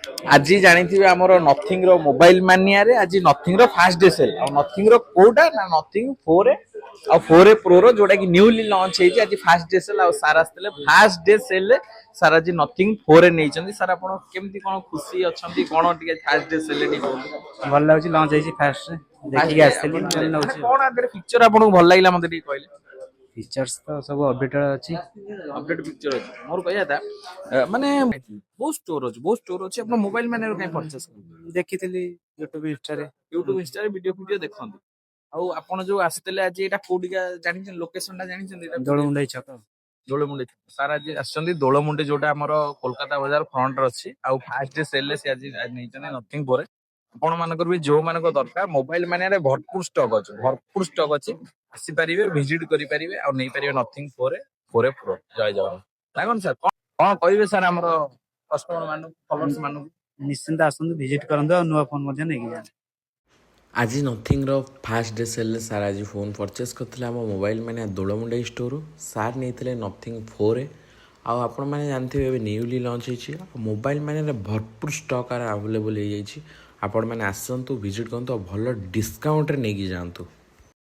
आज जानी आमर नथिंग रो मोबाइल मानिया रे आज नथिंग रो फास्ट डे सेल आ नथिंग रो कोटा ना नथिंग 4 आ 4 प्रो रो जोटा कि न्यूली लॉन्च हेजी आज फास्ट डे सेल आ सार आस्ते फास्ट डे सेल सार आज नथिंग 4 नै चंदी सार आपण केमती कोन खुशी अछंती कोन टिके फास्ट डे सेल नै ଭଲ ଲାଗୁଛି ଲଞ୍ଚ ହେଇଛି ଫାଷ୍ଟ ଦେଖିକି ଆସିଥିଲି ଭଲ ଲାଗୁଛି कोन आदर पिक्चर आपण को भल लागला मते टी कहले ଫିଚର୍ସ ତ ସବୁ ଅପଡେଟେड ଅଛି अपडेट पिक्चर अछि मोर कहया था माने बहुत स्टोर अछि अपन मोबाइल माने कहीं परचेस ଦେଖିଥିଲି ୟୁଟ୍ୟୁବ ଇନଷ୍ଟାରେ यूट्यूब इंस्टा रे वीडियो देखंतु ଆଉ ଆପଣ ଯୋଉ ଆସିଥିଲେ ଆଜି ଏଟା କୋଉଠିକା ଜାଣିଛନ୍ତି ଲୋକେସନ ଟା ଜାଣିଛନ୍ତି ଏଟା ଦୋଳମୁଣ୍ଡାଇ ଛକ ଦୋଳମୁଣ୍ଡି ସାର୍ ଆଜି ଆସିଛନ୍ତି ଦୋଳମୁଣ୍ଡି ଯୋଉଟା ଆମର କୋଲକାତା ବଜାର ଫ୍ରଣ୍ଟ ରେ ଅଛି ଆଉ ଫାଷ୍ଟ ଡେ ସେଲ ରେ ସେ ଆଜି ନେଇଛନ୍ତି ନଥିଙ୍ଗ ପରେ ଆପଣ ମାନଙ୍କର ବି ଯୋଉ ମାନଙ୍କ ଦରକାର ମୋବାଇଲ ମାନିଆରେ ଭରପୁର ଷ୍ଟକ୍ ଅଛି ଆସିପାରିବେ ଭିଜିଟ କରିପାରିବେ ଆଉ ନେଇପାରିବେ ନଥିଙ୍ଗ ପରେ ପ୍ରୋ ଜୟ ଜଗନ୍ନାଥ ଦେଖନ୍ତୁ ସାର୍ କଣ କହିବେ ସାର୍ ଆମର କଷ୍ଟମର ମାନଙ୍କୁ ଫଲୋଅର୍ସ ମାନଙ୍କୁ ନିଶ୍ଚିନ୍ତ ଆସନ୍ତୁ ଭିଜିଟ କରନ୍ତୁ ଆଉ ନୂଆ ଫୋନ ମଧ୍ୟ ନେଇକି ଯାଆନ୍ତୁ आज नथिंग्र फास्ट डे सेल सार आज फोन परचेस करते आम मोबाइल मैंने दोलमुंडाई स्टोर सार नहीं नथिंग 4 आपण मैंने जानते हैं न्यूली लॉन्च हो मोबाइल मैंने भरपूर स्टक आवेलेबल हो आपण मैंने आसतु विजिट करूँ भल डिस्काउंट नहीं जातु।